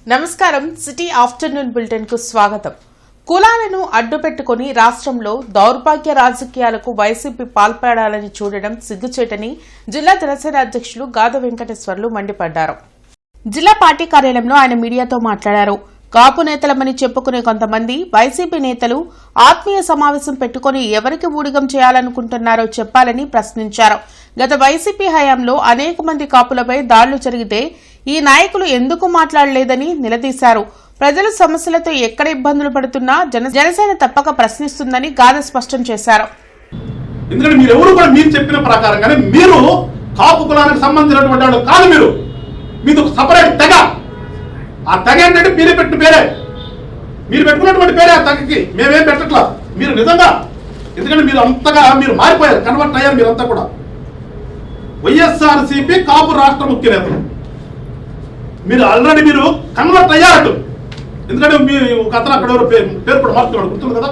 నమస్కారం. City afternoon bulletin కు స్వాగతం. కులాలను అడ్డుపెట్టుకుని రాష్ట్రంలో దౌర్భాగ్య రాజకీయాలకు వైసీపీ పాల్పడాలని చూడడం సిగ్గుచేటని జిల్లా జనసేన అధ్యక్షులు గాద వెంకటేశ్వర్లు మండిపడ్డారు. జిల్లా పార్టీ కార్యాలయంలో ఆయన మీడియాతో మాట్లాడారు. కాపు నేతలమని చెప్పుకునే కొంతమంది వైసీపీ నేతలు ఆత్మీయ సమావేశం పెట్టుకుని ఎవరికి ఊడిగం చేయాలనుకుంటున్నారో చెప్పాలని ప్రశ్నించారు. గత వైసీపీ హయాంలో అనేక మంది కాపులపై దాడులు జరిగితే ఈ నాయకులు ఎందుకు మాట్లాడలేదని నిలదీశారు. ప్రజల సమస్యలతో ఎక్కడ ఇబ్బందులు పడుతున్నా జనసేన తప్పక ప్రశ్నిస్తుందని గాద స్పష్టం చేశారు. ఎందుకంటే మీరెవరు కూడా మీరు చెప్పిన ప్రకారంగానే మీరు కాపు కులానికి సంబంధించినటువంటి వాళ్ళు కాదు. మీది ఒక సపరేట్ తెగ. ఆ తెగ ఏంటంటే మీరే పెట్టిన పేరే, మీరు పెట్టుకున్నటువంటి పేరే ఆ తెగకి. మేమేం పెట్టట్లా. మీరు నిజంగా ఎందుకంటే మీరు అంతగా మీరు మారిపోయారు, కన్వర్ట్ అయ్యారు. మీరంతా కూడా వైఎస్ఆర్సీపీ కాపు రాష్ట్ర ముఖ్య నేతలు. మీరు ఆల్రెడీ మీరు కన్వర్ట్ అయ్యారట. ఎందుకంటే మీ ఒక అతను అక్కడ ఎవరు పేరు కూడా మార్చుకున్నాడు, గుర్తుంది కదా,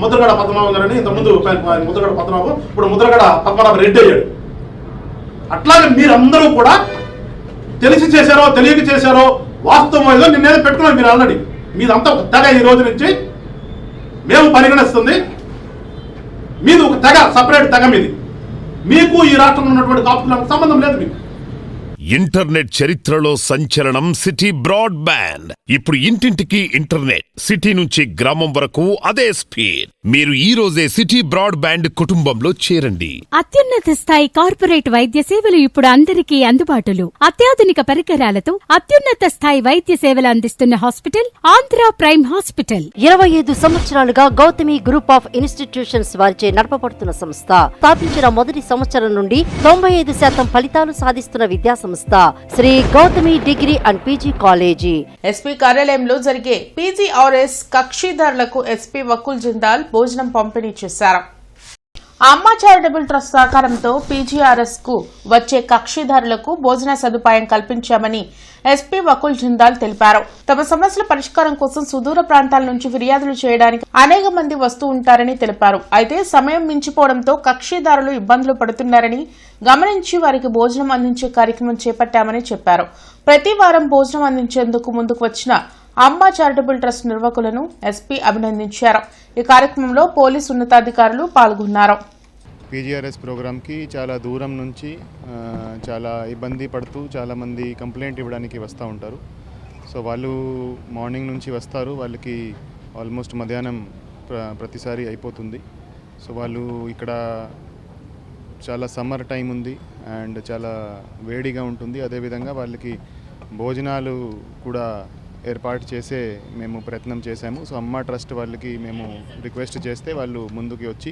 ముద్రగడ పద్మనాభం గారని. ఇంతకుముందు ముద్రగడ పద్మనాభం, ఇప్పుడు ముద్రగడ పద్మనాభం రెడ్డి అయ్యాడు. అట్లాగే మీరందరూ కూడా తెలిసి చేశారో తెలియక చేశారో వాస్తవం ఏదో నిన్నేదో పెట్టుకున్నారు మీరు ఆల్రెడీ. మీదంతా ఒక తెగ. ఈ రోజు నుంచి మేము పరిగణిస్తుంది మీది ఒక తెగ, సపరేట్ తెగ మీది. మీకు ఈ రాష్ట్రంలో ఉన్నటువంటి కాపులకు సంబంధం లేదు. మీకు ఇంటర్నెట్ చరిత్రలో సంచలనం సిటీ బ్రాడ్బ్యాండ్. ఇప్పుడు ఇంటింటికి ఇంటర్నెట్, సిటీ నుంచి గ్రామం వరకు అదే స్పీడ్. మీరు ఈ రోజే సిటీ బ్రాడ్బ్యాండ్ కుటుంబంలో చేరండి. అత్యున్నత స్థాయి కార్పొరేట్ వైద్య సేవలు ఇప్పుడు అందరికీ అందుబాటులో. అత్యాధునిక పరికరాలతో అత్యున్నత స్థాయి వైద్య సేవలు అందిస్తున్న హాస్పిటల్ ఆంధ్ర ప్రైమ్ హాస్పిటల్. 25 సంవత్సరాలుగా గౌతమి గ్రూప్ ఆఫ్ ఇన్స్టిట్యూషన్స్ వారిచే నడపబడుతున్న సంస్థ. స్థాపించిన మొదటి సంవత్సరం నుండి 95% ఫలితాలు సాధిస్తున్న విద్యా సంస్థ Shri Gautami degree and PG college. SP కార్యాలయంలో జరిగే పీజీఆర్ఎస్ కక్షిదారులకు ఎస్పీ వకుల్ జిందాల్ భోజనం పంపిణీ చేశారు. అమ్మ చారిటబుల్ ట్రస్ట్ సహకారంతో పీజీఆర్ఎస్ కు వచ్చే కక్షిదారులకు భోజన సదుపాయం కల్పించామని ఎస్పీ వకుల్ జిందాల్ తెలిపారు. తమ సమస్యల పరిష్కారం కోసం సుదూర ప్రాంతాల నుంచి ఫిర్యాదులు చేయడానికి అనేక మంది వస్తూ ఉంటారని తెలిపారు. అయితే సమయం మించిపోవడంతో కక్షిదారులు ఇబ్బందులు పడుతున్నారని గమనించి వారికి భోజనం అందించే కార్యక్రమం చేపట్టామని చెప్పారు. ప్రతి వారం భోజనం అందించేందుకు ముందుకు వచ్చిన అమ్మ చారిటబుల్ ట్రస్ట్ నిర్వాహకులను ఎస్పీ అభినందించారు. ఈ కార్యక్రమంలో పోలీసు ఉన్నతాధికారులు పాల్గొన్నారు. పీజీఆర్ఎస్ ప్రోగ్రామ్కి చాలా దూరం నుంచి చాలా ఇబ్బంది పడుతూ చాలామంది కంప్లైంట్ ఇవ్వడానికి వస్తూ ఉంటారు. సో వాళ్ళు మార్నింగ్ నుంచి వస్తారు. వాళ్ళకి ఆల్మోస్ట్ మధ్యాహ్నం ప్రతిసారి అయిపోతుంది. సో వాళ్ళు ఇక్కడ చాలా సమ్మర్ టైం ఉంది అండ్ చాలా వేడిగా ఉంటుంది. అదేవిధంగా వాళ్ళకి భోజనాలు కూడా ఏర్పాటు చేసే మేము ప్రయత్నం చేశాము. సో అమ్మ ట్రస్ట్ వాళ్ళకి మేము రిక్వెస్ట్ చేస్తే వాళ్ళు ముందుకి వచ్చి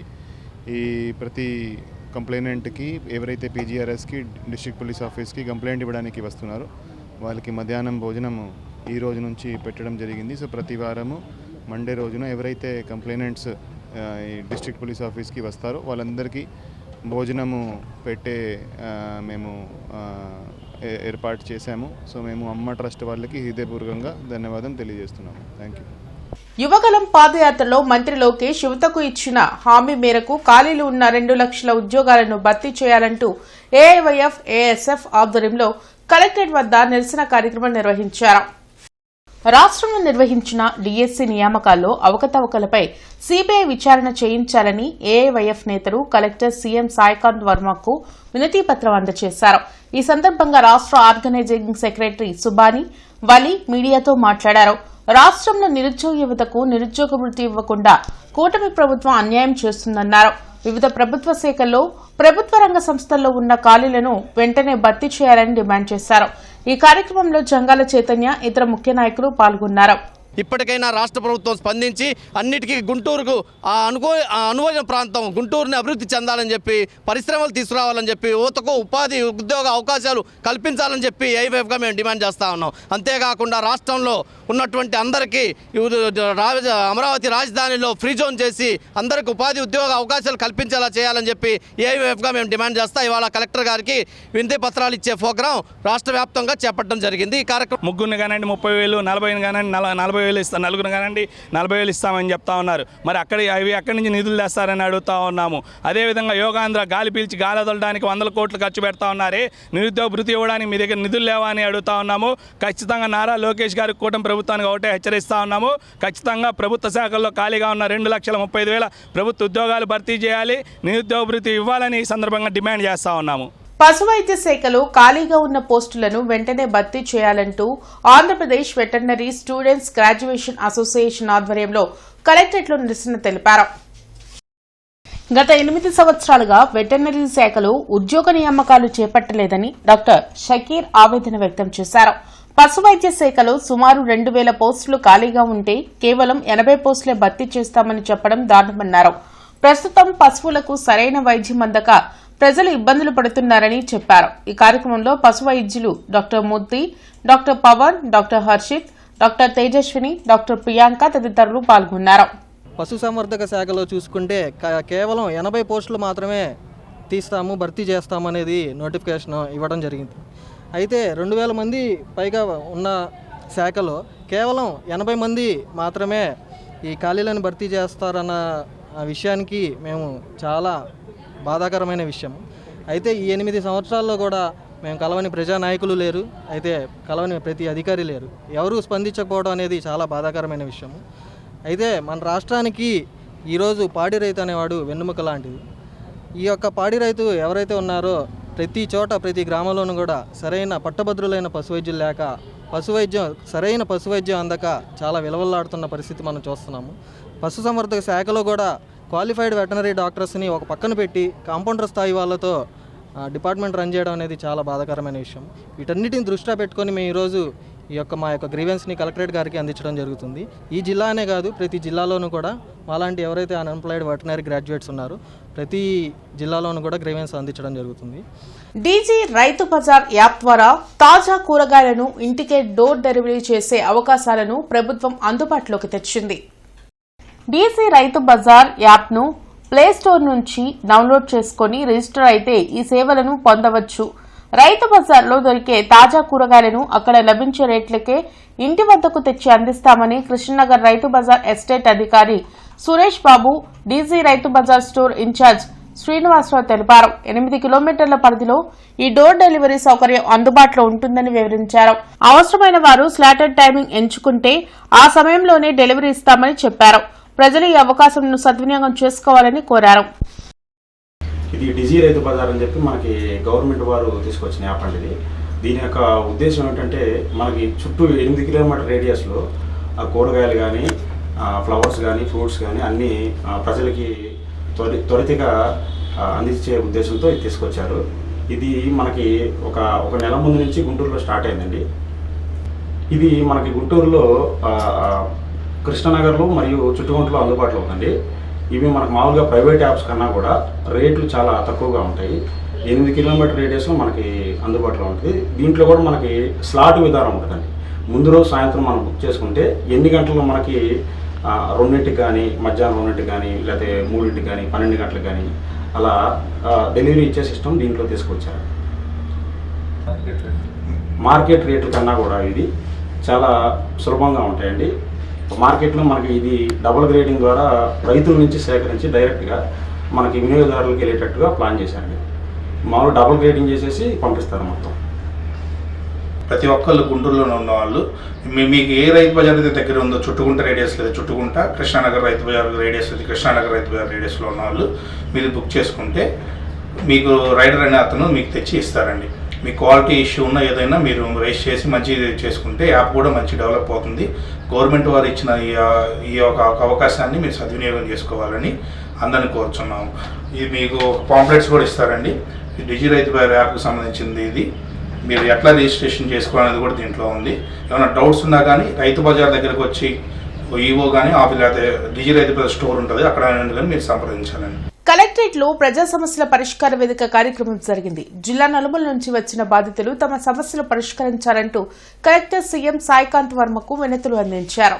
ఈ ప్రతి కంప్లైనెంట్కి ఎవరైతే పీజీఆర్ఎస్కి డిస్ట్రిక్ట్ పోలీస్ ఆఫీస్కి కంప్లైంట్ ఇవ్వడానికి వస్తున్నారో వాళ్ళకి మధ్యాహ్నం భోజనం ఈ రోజు నుంచి పెట్టడం జరిగింది. సో ప్రతి వారము మండే రోజున ఎవరైతే కంప్లైనెంట్స్ ఈ డిస్ట్రిక్ట్ పోలీస్ ఆఫీస్కి వస్తారో వాళ్ళందరికీ భోజనము పెట్టే మేము ఏర్పాటు చేశాము. సో మేము అమ్మ ట్రస్ట్ వాళ్ళకి హృదయపూర్వకంగా ధన్యవాదం తెలియజేస్తున్నాము. Thank you. యువగలం పాదయాత్రలో మంత్రి లోకేష్ యువతకు ఇచ్చిన హామీ మేరకు ఖాళీలు ఉన్న 2 లక్షల ఉద్యోగాలను భర్తీ చేయాలంటూ ఏఐవైఎఫ్ ఏఎస్ఎఫ్ ఆధ్వర్యంలో కలెక్టరేట్ వద్ద నిరసన కార్యక్రమం నిర్వహించారు. రాష్ట్రంలో నిర్వహించిన డీఎస్సీ నియామకాల్లో అవకతవకలపై సీబీఐ విచారణ చేయించాలని ఏఐవైఎఫ్ నేతలు కలెక్టర్ సీఎం సాయికాంత్ వర్మకు వినతి పత్రం అందజేశారు. ఈ సందర్భంగా రాష్ట్ర ఆర్గనైజింగ్ సెక్రటరీ సుబాని వలి మీడియాతో మాట్లాడారు. రాష్ట్రంలో నిరుద్యోగ యువతకు నిరుద్యోగ వృత్తి ఇవ్వకుండా కూటమి ప్రభుత్వం అన్యాయం చేస్తుందన్నారు. వివిధ ప్రభుత్వ శాఖల్లో ప్రభుత్వ రంగ సంస్థల్లో ఉన్న ఖాళీలను వెంటనే భర్తీ చేయాలని డిమాండ్ చేశారు. ఈ కార్యక్రమంలో జంగాల చైతన్య ఇతర ముఖ్య నాయకులు పాల్గొన్నారు. ఇప్పటికైనా రాష్ట్ర ప్రభుత్వం స్పందించి అన్నిటికీ గుంటూరుకు అనువైన ప్రాంతం గుంటూరుని అభివృద్ధి చెందాలని చెప్పి పరిశ్రమలు తీసుకురావాలని చెప్పి యువతకు ఉపాధి ఉద్యోగ అవకాశాలు కల్పించాలని చెప్పి ఏఐవైఎఫ్గా మేము డిమాండ్ చేస్తూ ఉన్నాం. అంతేకాకుండా రాష్ట్రంలో ఉన్నటువంటి అందరికీ అమరావతి రాజధానిలో ఫ్రీ జోన్ చేసి అందరికీ ఉపాధి ఉద్యోగ అవకాశాలు కల్పించేలా చేయాలని చెప్పి ఏఐవైఎఫ్గా మేము డిమాండ్ చేస్తాం. ఇవాళ కలెక్టర్ గారికి వినతి పత్రాలు ఇచ్చే ప్రోగ్రాం రాష్ట్ర వ్యాప్తంగా చేపట్టడం జరిగింది. ఈ కార్యక్రమం ముగ్గురిని కానివ్వండి 30,000, 40 కానివ్వండి 40 40,000 ఇస్తాం, నలుగురు కానండి 40,000 ఇస్తామని చెప్తా ఉన్నారు. మరి అవి ఎక్కడి నుంచి నిధులు తెస్తారని అడుగుతా ఉన్నాము. అదేవిధంగా యోగాంధ్ర గాలి పీల్చి గాలి వదలడానికి 100 కోట్లు ఖర్చు పెడతా ఉన్నారే, నిరుద్యోగ భృతి ఇవ్వడానికి మీ దగ్గర నిధులు లేవా అని అడుగుతా ఉన్నాము. ఖచ్చితంగా నారా లోకేష్ గారి కూటమి ప్రభుత్వానికి ఒకటే హెచ్చరిస్తా ఉన్నాము. ఖచ్చితంగా ప్రభుత్వ శాఖల్లో ఖాళీగా ఉన్న 2,35,000 ప్రభుత్వ ఉద్యోగాలు భర్తీ చేయాలి, నిరుద్యోగ భృతి ఇవ్వాలని ఈ సందర్భంగా డిమాండ్ చేస్తా ఉన్నాము. పశు వైద్య శాఖలో ఖాళీగా ఉన్న పోస్టులను వెంటనే భర్తీ చేయాలంటూ Andhra Pradesh veterinary students graduation association ఆధ్వర్యంలో కలెక్టరేట్లో నిరసన తెలిపారు. గత 8 సంవత్సరాలుగా వెటర్నరీ శాఖలో ఉద్యోగ నియామకాలు చేపట్టలేదని డాక్టర్ షకీర్ ఆవేదన వ్యక్తం చేశారు. పశు వైద్య శాఖలో సుమారు 2,000 పోస్టులు ఖాళీగా ఉంటే కేవలం 80 పోస్టులే భర్తీ చేస్తామని చెప్పడం దారుణమన్నారు. ప్రస్తుతం పశువులకు సరైన వైద్యం అందక ప్రజలు ఇబ్బందులు పడుతున్నారని చెప్పారు. ఈ కార్యక్రమంలో పశు వైద్యులు doctor Murthy, doctor Pavan, doctor Harshit, doctor Tejaswini, doctor Priyanka తదితరులు పాల్గొన్నారు. పశుసంవర్ధక శాఖలో చూసుకుంటే కేవలం 80 పోస్టులు మాత్రమే భర్తీ చేస్తామనేది నోటిఫికేషన్ ఇవ్వడం జరిగింది. అయితే 2,000 మంది పైగా ఉన్న శాఖలో కేవలం 80 మంది మాత్రమే ఈ ఖాళీలను భర్తీ చేస్తారన్న విషయానికి మేము చాలా బాధాకరమైన విషయం. అయితే ఈ 8 సంవత్సరాల్లో కూడా మేము కలవని ప్రజానాయకులు లేరు, అయితే కలవని ప్రతి అధికారి లేరు, ఎవరూ స్పందించకపోవడం అనేది చాలా బాధాకరమైన విషయం. అయితే మన రాష్ట్రానికి ఈరోజు పాడి రైతు అనేవాడు వెన్నెముక లాంటిది. ఈ యొక్క పాడి రైతు ఎవరైతే ఉన్నారో ప్రతి చోట ప్రతి గ్రామంలోనూ కూడా సరైన పట్టభద్రులైన పశువైద్యులు లేక సరైన పశువైద్యం అందక చాలా విలువలాడుతున్న పరిస్థితి మనం చూస్తున్నాము. పశుసంవర్ధక శాఖలో కూడా క్వాలిఫైడ్ వెటనరీ డాక్టర్స్ని ఒక పక్కన పెట్టి కాంపౌండర్ స్థాయి వాళ్ళతో డిపార్ట్మెంట్ రన్ చేయడం అనేది చాలా బాధాకరమైన విషయం. వీటన్నిటిని దృష్టిలో పెట్టుకొని మేము ఈరోజు మా యొక్క గ్రీవెన్స్ని కలెక్టరేట్ గారికి అందించడం జరుగుతుంది. ఈ జిల్లా అనే కాదు ప్రతి జిల్లాలోనూ కూడా మాలాంటి ఎవరైతే అన్ఎంప్లాయిడ్ వెటనరీ గ్రాడ్యుయేట్స్ ఉన్నారో ప్రతి జిల్లాలోనూ కూడా గ్రీవెన్స్ అందించడం జరుగుతుంది. డీజీ రైతు బజార్ యాప్ ద్వారా తాజా కూరగాయలను ఇంటికే డోర్ డెలివరీ చేసే అవకాశాలను ప్రభుత్వం అందుబాటులోకి తెచ్చింది. డీజీ రైతు బజార్ యాప్ను ప్లేస్టోర్ నుంచి డౌన్లోడ్ చేసుకుని రిజిస్టర్ అయితే ఈ సేవలను పొందవచ్చు. రైతు బజార్లో దొరికే తాజా కూరగాయలను అక్కడ లభించే రేట్లకే ఇంటి వద్దకు తెచ్చి అందిస్తామని కృష్ణనగర్ రైతు బజార్ ఎస్టేట్ అధికారి Suresh Babu, DG Rythu Bazar store incharge Srinivasarao తెలిపారు. 8 కిలోమీటర్ల పరిధిలో ఈ డోర్ డెలివరీ సౌకర్యం అందుబాటులో ఉంటుందని వివరించారు. అవసరమైన వారు స్లాటెడ్ టైమింగ్ ఎంచుకుంటే ఆ సమయంలోనే డెలివరీ ఇస్తామని చెప్పారు. ప్రజలు ఈ అవకాశంను సద్వినియోగం చేసుకోవాలని కోరారు. ఇది డిజీ రైతు బజార్ అని చెప్పి మనకి గవర్నమెంట్ వారు తీసుకొచ్చిన యాప్ అండి. దీని యొక్క ఉద్దేశం ఏంటంటే మనకి చుట్టూ 8 కిలోమీటర్ రేడియస్లో కూరగాయలు కానీ ఫ్లవర్స్ కానీ ఫ్రూట్స్ కానీ అన్నీ ప్రజలకి త్వరితగా అందించే ఉద్దేశంతో ఇది తీసుకొచ్చారు. ఇది మనకి ఒక నెల ముందు నుంచి గుంటూరులో స్టార్ట్ అయిందండి. ఇది మనకి గుంటూరులో కృష్ణనగర్లో మరియు చుట్టుకొంటలో అందుబాటులో ఉందండి. ఇవి మనకు మామూలుగా ప్రైవేట్ యాప్స్ కన్నా కూడా రేట్లు చాలా తక్కువగా ఉంటాయి. 8 కిలోమీటర్ రేడియస్లో మనకి అందుబాటులో ఉంటుంది. దీంట్లో కూడా మనకి స్లాట్ విధానం ఉంటుందండి. ముందు రోజు సాయంత్రం మనం బుక్ చేసుకుంటే ఎన్ని గంటల్లో మనకి 2ంటికి కానీ మధ్యాహ్నం 2ంటికి కానీ లేకపోతే 3ంటికి కానీ 12 గంటలకు కానీ అలా డెలివరీ ఇచ్చే సిస్టమ్ దీంట్లో తీసుకొచ్చారు. మార్కెట్ రేట్ల కన్నా కూడా ఇది చాలా సులభంగా ఉంటాయండి. మార్కెట్లో మనకి ఇది డబుల్ గ్రేడింగ్ ద్వారా రైతుల నుంచి సేకరించి డైరెక్ట్గా మనకి వినియోగదారులకు వెళ్ళేటట్టుగా ప్లాన్ చేశారండి. మామూలు డబుల్ గ్రేడింగ్ చేసేసి పంపిస్తారు మొత్తం. ప్రతి ఒక్కళ్ళు గుంటూరులోనే ఉన్న వాళ్ళు మీకు ఏ రైతు బజార్ అయితే దగ్గర ఉందో చుట్టుకుంట రేడియస్ లేదా చుట్టుకుంట కృష్ణానగర్ రైతు బజార్ రేడియస్ అయితే కృష్ణానగర్ రైతు బజార్ రేడియస్లో ఉన్న వాళ్ళు మీరు బుక్ చేసుకుంటే మీకు రైడర్ అనే అతను మీకు తెచ్చి ఇస్తారండి. మీ క్వాలిటీ ఇష్యూ ఉన్న ఏదైనా మీరు రేస్ చేసి మంచి చేసుకుంటే యాప్ కూడా మంచి డెవలప్ అవుతుంది. గవర్నమెంట్ వారు ఇచ్చిన ఈ యొక్క అవకాశాన్ని మీరు సద్వినియోగం చేసుకోవాలని అందరినీ కోరుచున్నాము. ఇది మీకు పాంప్లెట్స్ కూడా ఇస్తారండి. డిజీ రైతు బజార్ యాప్కి సంబంధించింది ఇది. మీరు ఎట్లా రిజిస్ట్రేషన్ చేసుకోవాలనేది కూడా దీంట్లో ఉంది. ఏమైనా డౌట్స్ ఉన్నా కానీ రైతు బజార్ దగ్గరకు వచ్చి ఈవో కానీ ఆఫీస్ లేకపోతే డిజీ రైతు బజార్ స్టోర్ ఉంటుంది, అక్కడ కానీ మీరు సంప్రదించాలండి. కలెక్టరేట్ లో ప్రజా సమస్యల పరిష్కార వేదిక కార్యక్రమం జరిగింది. జిల్లా నలుమూల నుంచి వచ్చిన బాధితులు తమ సమస్యలు పరిష్కరించాలంటూ కలెక్టర్ సీఎం సాయికాంత్ వర్మకు వినతులు అందించారు.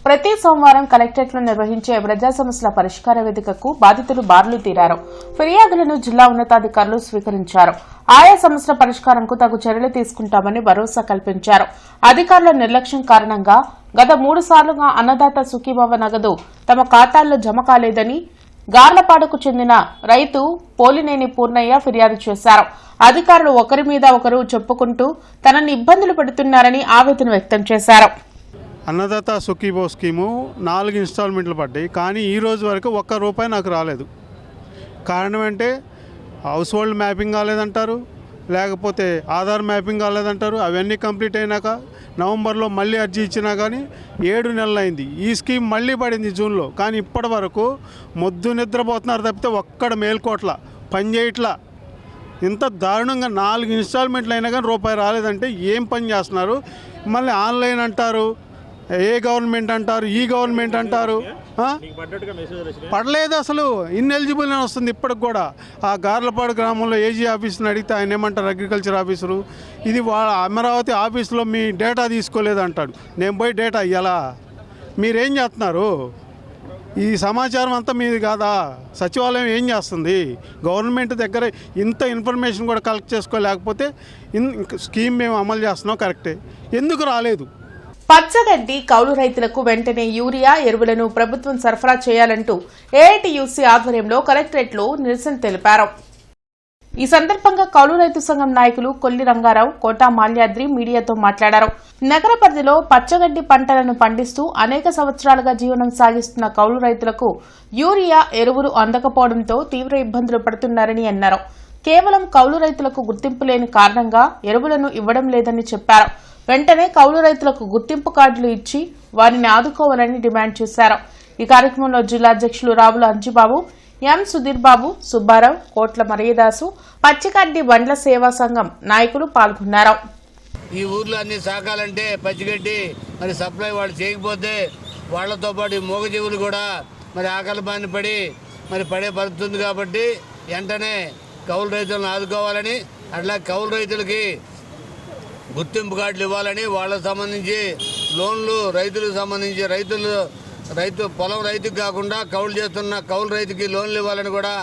ప్రతి సోమవారం కలెక్టరేట్ లో నిర్వహించే ప్రజా సమస్యల పరిష్కార వేదికకు బాధితులు బారులు తీరారు. ఫిర్యాదులను జిల్లా ఉన్నతాధికారులు స్వీకరించారు. ఆయా సమస్యల పరిష్కారంకు తగు చర్యలు తీసుకుంటామని భరోసా కల్పించారు. అధికారుల నిర్లక్ష్యం కారణంగా గత 3 సార్లుగా అన్నదాత సుఖీభవ నగదు తమ ఖాతాల్లో జమ కాలేదని గార్లపాడుకు చెందిన రైతు పోలినేని పూర్ణయ్య ఫిర్యాదు చేశారు. అధికారులు ఒకరి మీద ఒకరు చెప్పుకుంటూ తనని ఇబ్బందులు పెడుతున్నారని ఆవేదన వ్యక్తం చేశారు. అన్నదాత సుఖీభవ స్కీము 4 ఇన్స్టాల్మెంట్లు పడ్డాయి, కానీ ఈ రోజు వరకు ₹1 నాకు రాలేదు. కారణం అంటే హౌస్ హోల్డ్ మ్యాపింగ్ కాలేదంటారు, లేకపోతే ఆధార్ మ్యాపింగ్ కాలేదంటారు. అవన్నీ కంప్లీట్ అయినాక నవంబర్లో మళ్ళీ అర్జీ ఇచ్చినా కానీ 7 నెలలు అయింది. ఈ స్కీమ్ మళ్ళీ పడింది జూన్లో, కానీ ఇప్పటి వరకు మొద్దు నిద్రపోతున్నారు తప్పితే ఒక్కడ మేల్కోట్ల పని చేయట్లా. ఇంత దారుణంగా 4 ఇన్స్టాల్మెంట్లు అయినా కానీ ₹1 రాలేదంటే ఏం పని చేస్తున్నారు? మళ్ళీ ఆన్లైన్ అంటారు, ఏ గవర్నమెంట్ అంటారు, ఈ గవర్నమెంట్ అంటారు. పడలేదు, అసలు ఇన్ఎలిజిబుల్ అని వస్తుంది ఇప్పటికి కూడా. ఆ గార్లపాడు గ్రామంలో ఏజీ ఆఫీస్ని అడిగితే ఆయన ఏమంటారు, అగ్రికల్చర్ ఆఫీసరు, ఇది అమరావతి ఆఫీసులో మీ డేటా తీసుకోలేదు అంటాడు. నేను పోయి డేటా ఇవ్వాలా? మీరేం చేస్తున్నారు? ఈ సమాచారం అంతా మీది కాదా? సచివాలయం ఏం చేస్తుంది? గవర్నమెంట్ దగ్గర ఇంత ఇన్ఫర్మేషన్ కూడా కలెక్ట్ చేసుకోలేకపోతే స్కీమ్ మేము అమలు చేస్తున్నాం కరెక్టే, ఎందుకు రాలేదు? పచ్చగడ్డి కౌలు రైతులకు వెంటనే యూరియా ఎరువులను ప్రభుత్వం సరఫరా చేయాలంటూ ఏఐటీయూసీ ఆధ్వర్యంలో కలెక్టరేట్లో నిరసన తెలిపారు. ఈ సందర్భంగా కౌలు రైతు సంఘం నాయకులు కొల్లి రంగారావు, కోటా మాల్యాద్రి మీడియాతో మాట్లాడారు. నగర పరిధిలో పచ్చగడ్డి పంటలను పండిస్తూ అనేక సంవత్సరాలుగా జీవనం సాగిస్తున్న కౌలు రైతులకు యూరియా ఎరువులు అందకపోవడంతో తీవ్ర ఇబ్బందులు పడుతున్నారని అన్నారు. కేవలం కౌలు రైతులకు గుర్తింపు లేని కారణంగా ఎరువులను ఇవ్వడం లేదని చెప్పారు. వెంటనే కౌలు రైతులకు గుర్తింపు కార్డులు ఇచ్చి వారిని ఆదుకోవాలని డిమాండ్ చేశారు. ఈ కార్యక్రమంలో జిల్లా అధ్యక్షులు రావుల అంజిబాబు, ఎం సుధీర్ బాబు, సుబ్బారావు, కోట్ల మరియదాసు, పచ్చిగడ్డి బండ్ల సేవా సంఘం నాయకులు పాల్గొన్నారు. ఈ ఊర్లో అన్ని సాకాలంటే పచ్చిగడ్డి మరి సప్లై వాళ్ళు చేయకపోతే వాళ్లతో పాటు మూగజీవులు కూడా మరి ఆకలి బారిన పడి మరి పడే పడుతుంది. కాబట్టి వెంటనే కౌలు రైతులను ఆదుకోవాలని, అట్లా కౌలు రైతులకి గుర్తింపు కార్డులు ఇవ్వాలని, వాళ్ళకు సంబంధించి లోన్లు రైతులకు సంబంధించి రైతు పొలం రైతుకు కాకుండా కౌలు చేస్తున్న కౌలు రైతుకి లోన్లు ఇవ్వాలని కూడా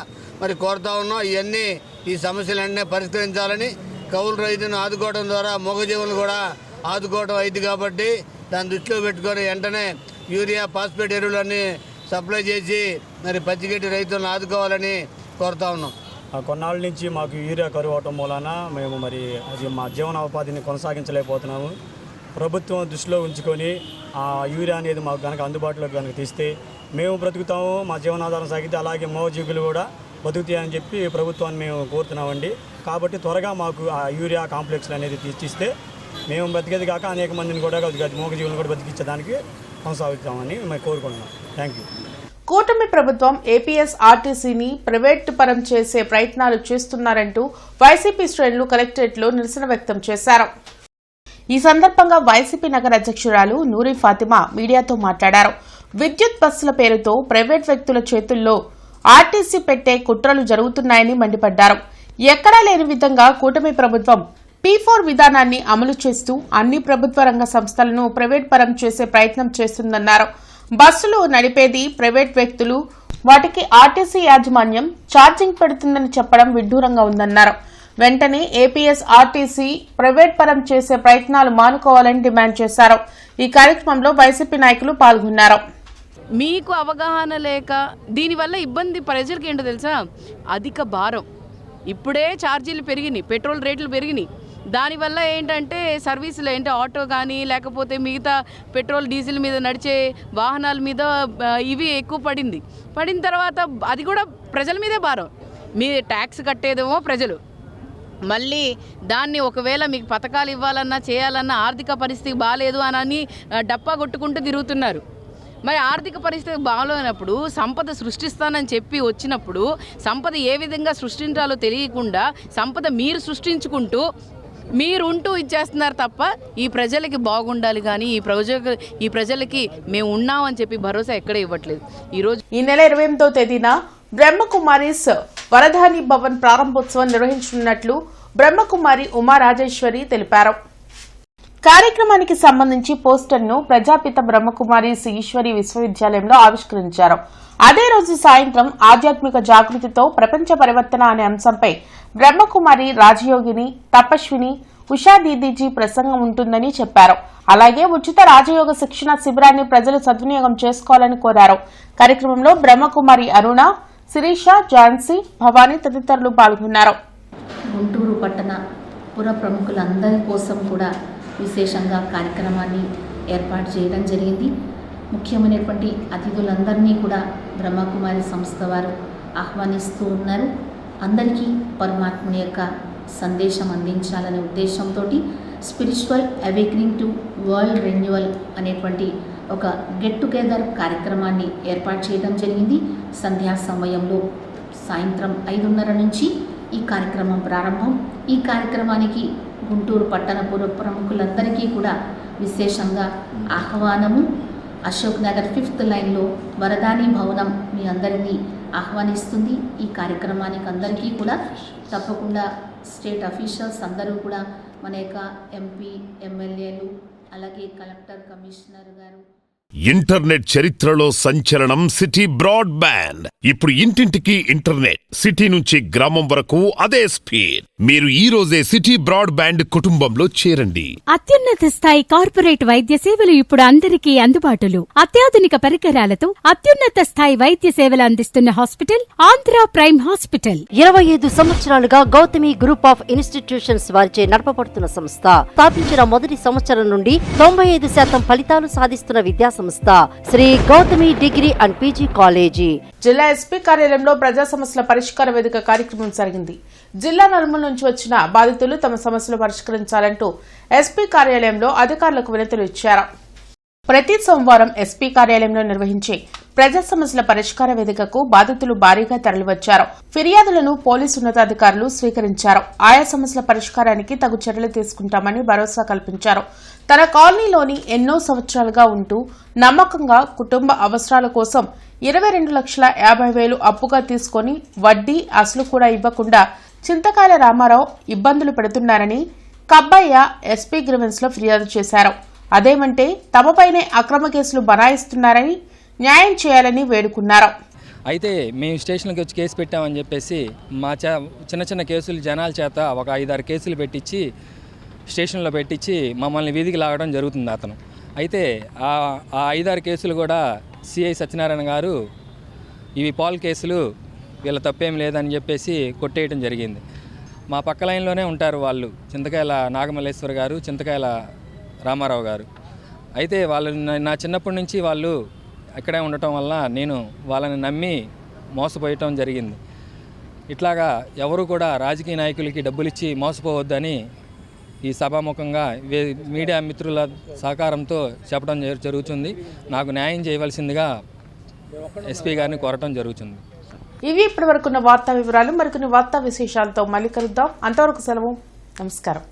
మరి కోరుతా ఉన్నాం. ఇవన్నీ ఈ సమస్యలన్నీ పరిష్కరించాలని, కౌలు రైతును ఆదుకోవడం ద్వారా మూగజీవులను కూడా ఆదుకోవడం అయింది. కాబట్టి దాన్ని దృష్టిలో పెట్టుకొని వెంటనే యూరియా ఫాస్ఫేట్ ఎరువులన్నీ సప్లై చేసి మరి పచ్చిగడ్డి రైతులను ఆదుకోవాలని కోరుతా ఉన్నాం. కొన్నాళ్ళ నుంచి మాకు యూరియా కరువు అవటం మూలాన మేము మరి అది మా జీవనోపాధిని కొనసాగించలేకపోతున్నాము. ప్రభుత్వం దృష్టిలో ఉంచుకొని ఆ యూరియా అనేది మాకు కనుక అందుబాటులోకి కనుక తీస్తే మేము బ్రతుకుతాము, మా జీవనాధారం సాగితే, అలాగే మోజీగులు కూడా బతుకుతాయని చెప్పి ప్రభుత్వాన్ని మేము కోరుతున్నామండి. కాబట్టి త్వరగా మాకు ఆ యూరియా కాంప్లెక్స్లు అనేది తీసిస్తే మేము బతికేది కాక అనేక మందిని కూడా మోగజీవులను కూడా బతికించడానికి కొనసాగుతామని మేము కోరుకుంటున్నాం. Thank you. కూటమి ప్రభుత్వం ఏపీఎస్ ఆర్టీసీని ప్రైవేటు పరం చేసే ప్రయత్నాలు చేస్తున్నారంటూ వైసీపీ శ్రేణులు కలెక్టరేట్లో నిరసన వ్యక్తం చేశారు. ఈ సందర్భంగా వైసీపీ నగర అధ్యక్షురాలు నూరి ఫాతిమా మీడియాతో మాట్లాడారు. విద్యుత్ బస్సుల పేరుతో ప్రైవేట్ వ్యక్తుల చేతుల్లో ఆర్టీసీ పెట్టే కుట్రలు జరుగుతున్నాయని మండిపడ్డారు. ఎక్కడా లేని విధంగా కూటమి ప్రభుత్వం P4 విధానాన్ని అమలు చేస్తూ అన్ని ప్రభుత్వ రంగ సంస్థలను ప్రైవేట్ పరం చేసే ప్రయత్నం చేస్తుందన్నారు. బస్సులు నడిపేది ప్రైవేట్ వ్యక్తులు, వాటికి ఆర్టీసీ యాజమాన్యం ఛార్జింగ్ పెడుతుందని చెప్పడం విడ్డూరంగా ఉందన్నారు. వెంటనే ఏపీఎస్ ఆర్టీసీ ప్రైవేట్ పరం చేసే ప్రయత్నాలు మానుకోవాలని డిమాండ్ చేశారు. ఈ కార్యక్రమంలో వైసీపీ నాయకులు పాల్గొన్నారు. మీకు అవగాహన లేక దీనివల్ల ఇబ్బంది ప్రజలకి ఏంటో తెలుసా? అధిక భారం. ఇప్పుడే ఛార్జీలు పెరిగినాయి, పెట్రోల్ రేట్లు పెరిగినాయి. దానివల్ల ఏంటంటే సర్వీసులు ఏంటి, ఆటో కానీ లేకపోతే మిగతా పెట్రోల్ డీజిల్ మీద నడిచే వాహనాల మీద ఇవి ఎక్కువ పడిన తర్వాత అది కూడా ప్రజల మీదే భారం. మీ ట్యాక్స్ కట్టేదేమో ప్రజలు, మళ్ళీ దాన్ని ఒకవేళ మీకు పథకాలు ఇవ్వాలన్నా చేయాలన్నా ఆర్థిక పరిస్థితి బాగాలేదు అని డప్పా కొట్టుకుంటూ తిరుగుతున్నారు. మరి ఆర్థిక పరిస్థితి బాగాలేనప్పుడు సంపద సృష్టిస్తానని చెప్పి వచ్చినప్పుడు సంపద ఏ విధంగా సృష్టించాలో తెలియకుండా సంపద మీరు సృష్టించుకుంటూ మీరుంటూ ఇచ్చేస్తున్నారు తప్ప ఈ ప్రజలకి బాగుండాలి కానీ ఈ ప్రజలకి మేము ఉన్నామని చెప్పి భరోసా ఎక్కడ ఇవ్వట్లేదు. ఈ నెల 28వ తేదీన బ్రహ్మకుమారీస్ వరదాని భవన్ ప్రారంభోత్సవం నిర్వహించనున్నట్లు బ్రహ్మకుమారి ఉమారాజేశ్వరి తెలిపారు. కార్యక్రమానికి సంబంధించి పోస్టర్ను ప్రజాపిత బ్రహ్మకుమారీస్ ఈశ్వరి విశ్వవిద్యాలయంలో ఆవిష్కరించారు. అదే రోజు సాయంత్రం ఆధ్యాత్మిక జాగృతితో ప్రపంచ పరివర్తన అనే అంశంపై బ్రహ్మకుమారి రాజయోగిని, తపస్విని, ఉషా దీదీజీ ప్రసంగం ఉంటుందని చెప్పారు. అలాగే ఉచిత రాజయోగ శిక్షణ శిబిరాన్ని ప్రజలు సద్వినియోగం చేసుకోవాలని కోరారు. కార్యక్రమంలో బ్రహ్మకుమారి అరుణ, శిరీష, ఝాన్సీ, భవానీ తదితరులు పాల్గొన్నారు. గుంటూరు పట్టణ పుర ప్రముఖులందరి కోసం కూడా విశేషంగా కార్యక్రమాన్ని ఏర్పాటు చేయడం జరిగింది. ముఖ్యమైనటువంటి అతిథులందరినీ కూడా బ్రహ్మకుమారి సంస్థ వారు ఆహ్వానిస్తూ ఉన్నారు. అందరికీ పరమాత్ముని యొక్క సందేశం అందించాలనే ఉద్దేశంతో spiritual awakening to world renewal అనేటువంటి ఒక గెట్ టుగెదర్ కార్యక్రమాన్ని ఏర్పాటు చేయడం జరిగింది. సంధ్యా సమయంలో సాయంత్రం 5:30 నుంచి ఈ కార్యక్రమం ప్రారంభం. ఈ కార్యక్రమానికి గుంటూరు పట్టణ పుర ప్రముఖులందరికీ కూడా విశేషంగా ఆహ్వానము. అశోక్ నగర్ 5th లైన్లో వరదాని భవనం మీ అందరినీ ఆహ్వానిస్తుంది. ఈ కార్యక్రమానికి అందరికీ కూడా తప్పకుండా స్టేట్ అఫీషియల్స్ అందరూ కూడా మన యొక్క ఎంపీ, ఎమ్మెల్యేలు, అలాగే కలెక్టర్, కమిషనర్ గారు. ఇంటర్నెట్ చరిత్రలో సంచలనం సిటీ బ్రాడ్బ్యాండ్. ఇప్పుడు ఇంటింటికి ఇంటర్నెట్, సిటీ నుంచి గ్రామం వరకు అదే స్పీడ్. మీరు ఈ రోజే సిటీ బ్రాడ్బ్యాండ్ కుటుంబంలో చేరండి. అత్యున్నత స్థాయి కార్పొరేట్ వైద్య సేవలు ఇప్పుడు అందరికీ అందుబాటులో. అత్యాధునిక పరికరాలతో అత్యున్నత స్థాయి వైద్య సేవలు అందిస్తున్న హాస్పిటల్ ఆంధ్ర ప్రైమ్ హాస్పిటల్. 25 సంవత్సరాలుగా గౌతమి గ్రూప్ ఆఫ్ ఇన్స్టిట్యూషన్స్ వారిచే నడపబడుతున్న సంస్థ. స్థాపించిన మొదటి సంవత్సరం నుండి 95% ఫలితాలు సాధిస్తున్న విద్యా సంస్థ Shri Gautami degree and PG college. జిల్లా ఎస్పీ కార్యాలయంలో ప్రజా సమస్యల పరిష్కార వేదిక కార్యక్రమం జరిగింది. జిల్లా నలుమూల నుంచి వచ్చిన బాధితులు తమ సమస్యలు పరిష్కరించాలంటూ ఎస్పీ కార్యాలయంలో అధికారులకు వినతులు ఇచ్చారు. ప్రతి సోమవారం ఎస్పీ కార్యాలయంలో నిర్వహించే ప్రజా సమస్యల పరిష్కార వేదికకు బాధితులు భారీగా తరలివచ్చారు. ఫిర్యాదులను పోలీసు ఉన్నతాధికారులు స్వీకరించారు. ఆయా సమస్యల పరిష్కారానికి తగు చర్యలు తీసుకుంటామని భరోసా కల్పించారు. తన కాలనీలోని ఎన్నో సంవత్సరాలుగా ఉంటూ నమ్మకంగా కుటుంబ అవసరాల కోసం 22,50,000 అప్పుగా తీసుకుని వడ్డీ అసలు కూడా ఇవ్వకుండా చింతకాయల రామారావు ఇబ్బందులు పెడుతున్నారని కబ్బయ్య ఎస్పీ గ్రీవెన్స్ లో ఫిర్యాదు చేశారు. అదేమంటే తమపైనే అక్రమ కేసులు బనాయిస్తున్నారని, న్యాయం చేయాలని వేడుకున్నారు. అయితే మేము స్టేషన్కి వచ్చి కేసు పెట్టామని చెప్పేసి మా చిన్న చిన్న కేసులు జనాల చేత ఒక 5-6 కేసులు పెట్టించి స్టేషన్లో పెట్టించి మమ్మల్ని వీధికి లాగడం జరుగుతుంది అతను. అయితే ఆ 5-6 కేసులు కూడా సిఐ సత్యనారాయణ గారు ఇవి పాల్ కేసులు, వీళ్ళ తప్పేం లేదని చెప్పేసి కొట్టేయడం జరిగింది. మా పక్క లైన్లోనే ఉంటారు వాళ్ళు, చింతకాయల నాగమల్లేశ్వర్ గారు, చింతకాయల రామారావు గారు. అయితే వాళ్ళు నా చిన్నప్పటి నుంచి వాళ్ళు ఇక్కడే ఉండటం వల్ల నేను వాళ్ళని నమ్మి మోసపోయటం జరిగింది. ఇట్లాగా ఎవరు కూడా రాజకీయ నాయకులకి డబ్బులు ఇచ్చి మోసపోవద్దని ఈ సభాముఖంగా మీడియా మిత్రుల సహకారంతో చెప్పడం జరుగుతుంది. నాకు న్యాయం చేయవలసిందిగా ఎస్పీ గారిని కోరటం జరుగుతుంది. ఇవి ఇప్పటివరకున్న వార్తా వివరాలు. మరికొన్ని వార్తా విశేషాలతో మళ్ళీ కలుద్దాం. అంతవరకు సెలవు. నమస్కారం.